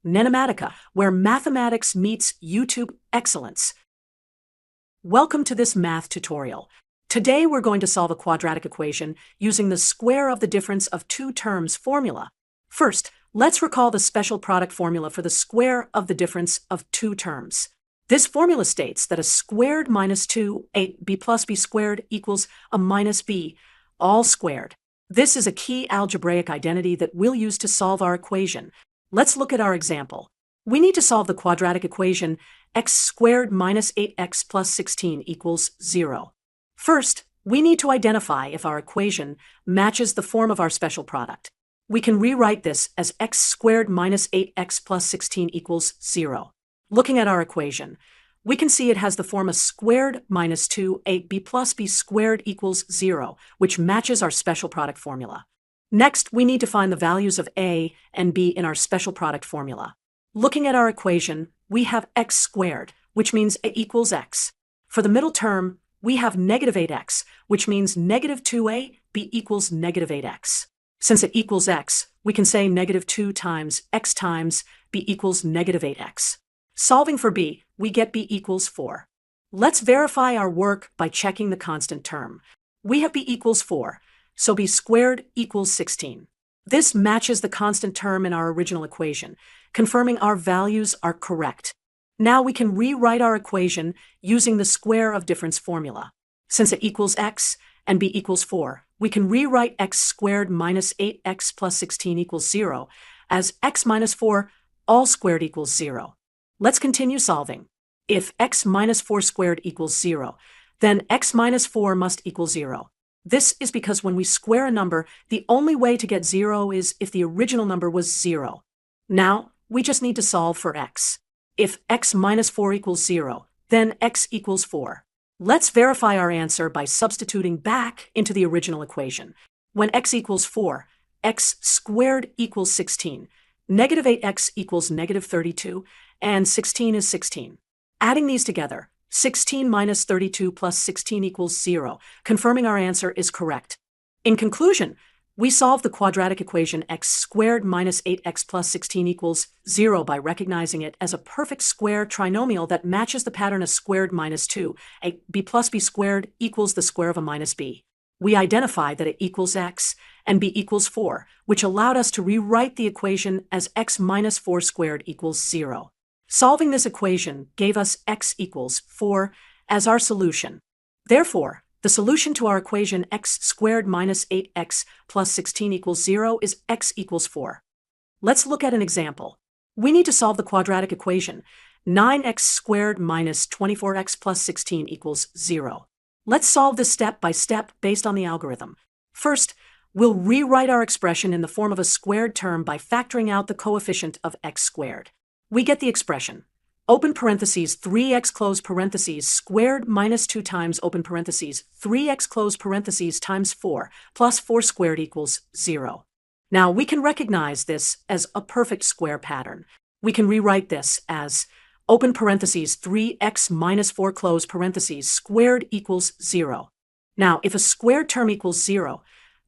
NENOMATICA, where mathematics meets YouTube excellence. Welcome to this math tutorial. Today we're going to solve a quadratic equation using the square of the difference of two terms formula. First, let's recall the special product formula for the square of the difference of two terms. This formula states that a squared minus 2ab plus b squared equals a minus b, all squared. This is a key algebraic identity that we'll use to solve our equation. Let's look at our example. We need to solve the quadratic equation x squared minus 8x plus 16 equals 0. First, we need to identify if our equation matches the form of our special product. We can rewrite this as x squared minus 8x plus 16 equals 0. Looking at our equation, we can see it has the form of squared minus 2ab plus b squared equals 0, which matches our special product formula. Next, we need to find the values of a and b in our special product formula. Looking at our equation, we have x squared, which means a equals x. For the middle term, we have negative 8x, which means negative 2a, b equals negative 8x. Since it equals x, we can say negative 2 times x times b equals negative 8x. Solving for b, we get b equals 4. Let's verify our work by checking the constant term. We have b equals 4. So b squared equals 16. This matches the constant term in our original equation, confirming our values are correct. Now we can rewrite our equation using the square of difference formula. Since it equals x and b equals 4, we can rewrite x squared minus 8x plus 16 equals 0 as x minus 4 all squared equals 0. Let's continue solving. If x minus 4 squared equals 0, then x minus 4 must equal 0. This is because when we square a number, the only way to get 0 is if the original number was 0. Now, we just need to solve for x. If x minus 4 equals 0, then x equals 4. Let's verify our answer by substituting back into the original equation. When x equals 4, x squared equals 16, negative 8x equals negative 32, and 16 is 16. Adding these together, 16 minus 32 plus 16 equals 0, confirming our answer is correct. In conclusion, we solved the quadratic equation x squared minus 8x plus 16 equals 0 by recognizing it as a perfect square trinomial that matches the pattern of squared minus 2, a b plus b squared equals the square of a minus b. We identified that it equals x and b equals 4, which allowed us to rewrite the equation as x minus 4 squared equals 0. Solving this equation gave us x equals 4 as our solution. Therefore, the solution to our equation x squared minus 8x plus 16 equals 0 is x equals 4. Let's look at an example. We need to solve the quadratic equation 9x squared minus 24x plus 16 equals 0. Let's solve this step by step based on the algorithm. First, we'll rewrite our expression in the form of a squared term by factoring out the coefficient of x squared. We get the expression, open parentheses 3x close parentheses squared minus 2 times open parentheses 3x close parentheses times 4 plus 4 squared equals 0. Now we can recognize this as a perfect square pattern. We can rewrite this as open parentheses 3x minus 4 close parentheses squared equals 0. Now if a squared term equals 0,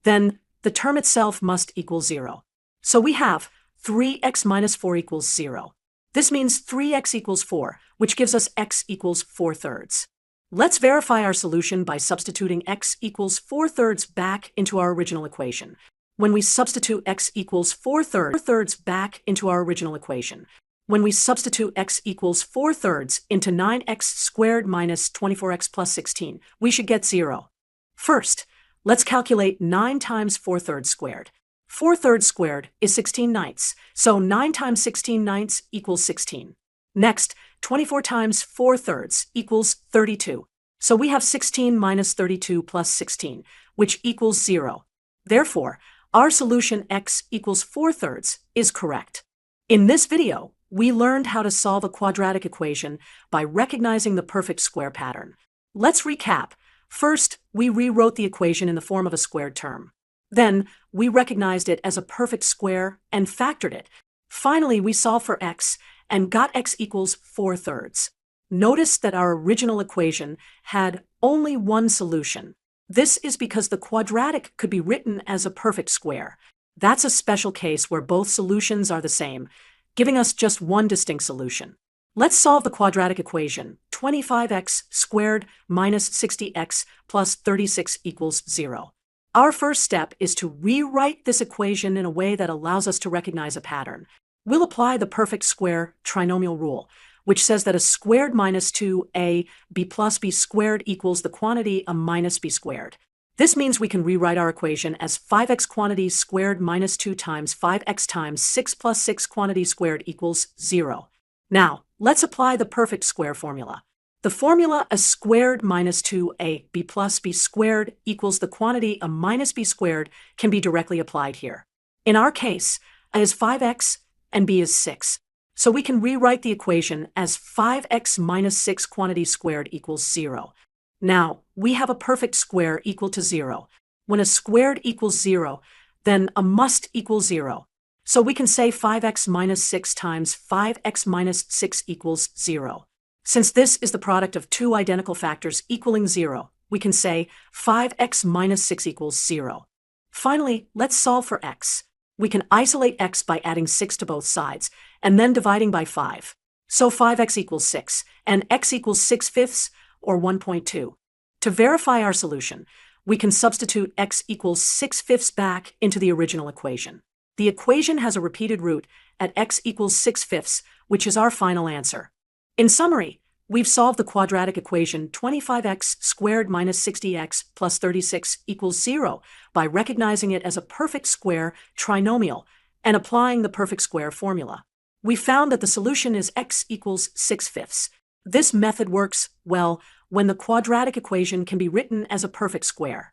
then the term itself must equal 0. So we have 3x minus 4 equals 0. This means 3x equals 4, which gives us x equals 4/3. Let's verify our solution by substituting x equals 4/3 back into our original equation. When we substitute x equals 4/3 back into our original equation, when we substitute x equals 4/3 into 9x squared minus 24x plus 16, we should get 0. First, let's calculate 9 times 4/3 squared. 4/3 squared is 16/9, so 9 times 16/9 equals 16. Next, 24 times 4/3 equals 32. So we have 16 minus 32 plus 16, which equals 0. Therefore, our solution x equals 4/3 is correct. In this video, we learned how to solve a quadratic equation by recognizing the perfect square pattern. Let's recap. First, we rewrote the equation in the form of a squared term. Then, we recognized it as a perfect square and factored it. Finally, we solved for x and got x equals 4/3. Notice that our original equation had only one solution. This is because the quadratic could be written as a perfect square. That's a special case where both solutions are the same. giving us just one distinct solution. Let's solve the quadratic equation 25x squared minus 60x plus 36 equals 0. Our first step is to rewrite this equation in a way that allows us to recognize a pattern. We'll apply the perfect square trinomial rule, which says that a squared minus 2ab plus b squared equals the quantity a minus b squared. This means we can rewrite our equation as 5x quantity squared minus 2 times 5x times 6 plus 6 quantity squared equals 0. Now, let's apply the perfect square formula. The formula a squared minus 2ab plus b squared equals the quantity a minus b squared can be directly applied here. In our case, a is 5x and b is 6. So we can rewrite the equation as 5x minus 6 quantity squared equals 0. Now, we have a perfect square equal to 0. When a squared equals 0, then a must equals 0. So we can say 5x minus 6 times 5x minus 6 equals 0. Since this is the product of two identical factors equaling 0, we can say 5x minus 6 equals 0. Finally, let's solve for x. We can isolate x by adding 6 to both sides, and then dividing by 5. So 5x equals 6, and x equals 6/5, or 1.2. To verify our solution, we can substitute x equals 6/5 back into the original equation. The equation has a repeated root at x equals 6/5, which is our final answer. In summary, we've solved the quadratic equation 25x squared minus 60x plus 36 equals 0 by recognizing it as a perfect square trinomial and applying the perfect square formula. We found that the solution is x equals 6/5. This method works well when the quadratic equation can be written as a perfect square.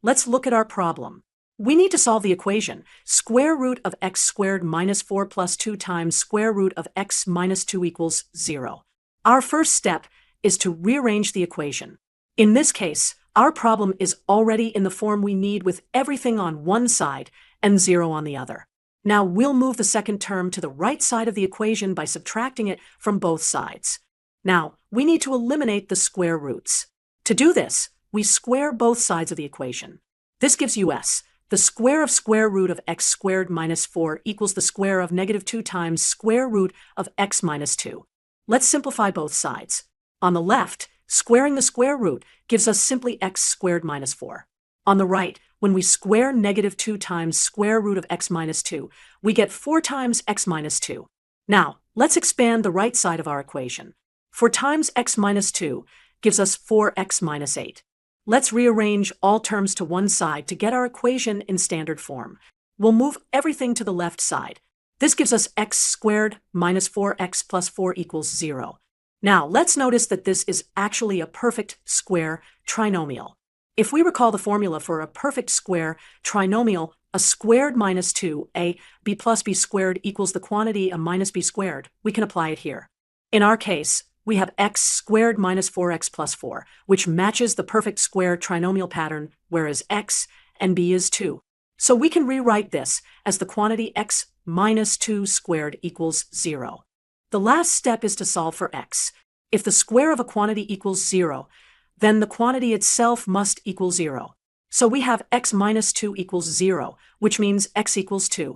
Let's look at our problem. We need to solve the equation square root of x squared minus 4 plus 2 times square root of x minus 2 equals 0. Our first step is to rearrange the equation. In this case, our problem is already in the form we need with everything on one side and 0 on the other. Now we'll move the second term to the right side of the equation by subtracting it from both sides. Now, we need to eliminate the square roots. To do this, we square both sides of the equation. This gives us the square root of x squared minus 4 equals the square of negative 2 times square root of x minus 2. Let's simplify both sides. On the left, squaring the square root gives us simply x squared minus 4. On the right, when we square negative 2 times square root of x minus 2, we get 4 times x minus 2. Now, let's expand the right side of our equation. 4 times x minus 2 gives us 4x minus 8. Let's rearrange all terms to one side to get our equation in standard form. We'll move everything to the left side. This gives us x squared minus 4x plus 4 equals 0. Now, let's notice that this is actually a perfect square trinomial. If we recall the formula for a perfect square trinomial, a squared minus 2ab plus b squared equals the quantity a minus b squared, we can apply it here. In our case, we have x squared minus 4x plus 4, which matches the perfect square trinomial pattern, whereas x and b is 2. So we can rewrite this as the quantity x minus 2 squared equals 0. The last step is to solve for x. If the square of a quantity equals 0, then the quantity itself must equal 0. So we have x minus 2 equals 0, which means x equals 2.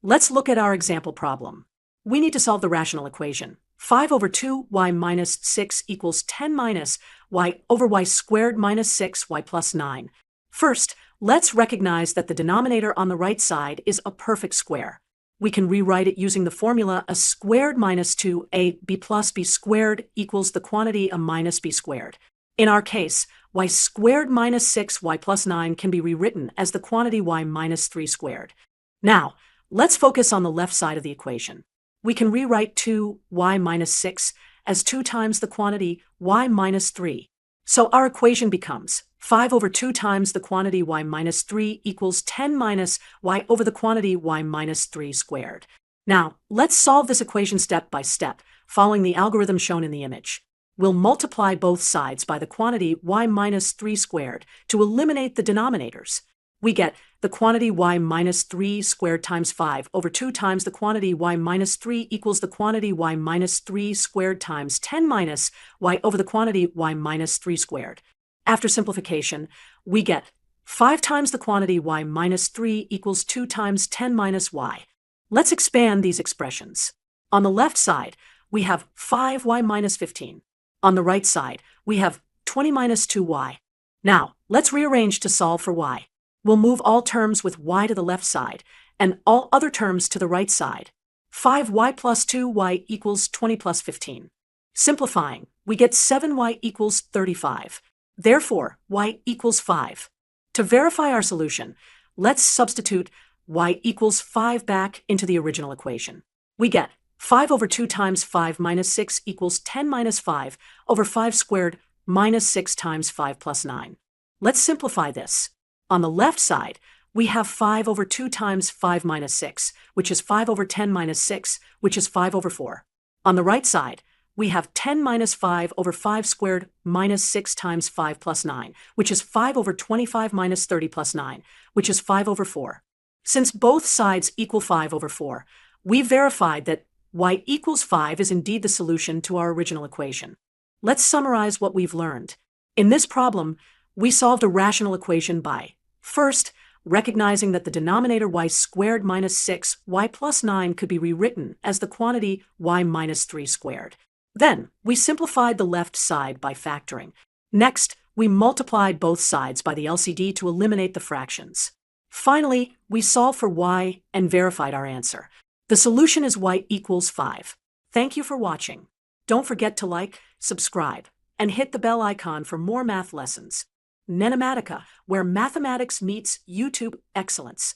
Let's look at our example problem. We need to solve the rational equation. 5 over 2y minus 6 equals 10 minus y over y squared minus 6y plus 9. First, let's recognize that the denominator on the right side is a perfect square. We can rewrite it using the formula a squared minus 2ab plus b squared equals the quantity a minus b squared. In our case, y squared minus 6y plus 9 can be rewritten as the quantity y minus 3 squared. Now, let's focus on the left side of the equation. We can rewrite 2y minus 6 as 2 times the quantity y minus 3. So our equation becomes 5 over 2 times the quantity y minus 3 equals 10 minus y over the quantity y minus 3 squared. Now, let's solve this equation step by step, following the algorithm shown in the image. We'll multiply both sides by the quantity y minus 3 squared to eliminate the denominators. We get the quantity y minus 3 squared times 5 over 2 times the quantity y minus 3 equals the quantity y minus 3 squared times 10 minus y over the quantity y minus 3 squared. After simplification, we get 5 times the quantity y minus 3 equals 2 times 10 minus y. Let's expand these expressions. On the left side, we have 5y minus 15. On the right side, we have 20 minus 2y. Now, let's rearrange to solve for y. We'll move all terms with y to the left side, and all other terms to the right side. 5y plus 2y equals 20 plus 15. Simplifying, we get 7y equals 35. Therefore, y equals 5. To verify our solution, let's substitute y equals 5 back into the original equation. We get 5 over 2 times 5 minus 6 equals 10 minus 5 over 5 squared minus 6 times 5 plus 9. Let's simplify this. On the left side, we have 5 over 2 times 5 minus 6, which is 5 over 10 minus 6, which is 5 over 4. On the right side, we have 10 minus 5 over 5 squared minus 6 times 5 plus 9, which is 5 over 25 minus 30 plus 9, which is 5 over 4. Since both sides equal 5 over 4, we verified that y equals 5 is indeed the solution to our original equation. Let's summarize what we've learned. In this problem, we solved a rational equation by, first, recognizing that the denominator y squared minus 6, y plus 9 could be rewritten as the quantity y minus 3 squared. Then, we simplified the left side by factoring. Next, we multiplied both sides by the LCD to eliminate the fractions. Finally, we solved for y and verified our answer. The solution is y equals 5. Thank you for watching. Don't forget to like, subscribe, and hit the bell icon for more math lessons. NENOMATICA, where mathematics meets YouTube excellence.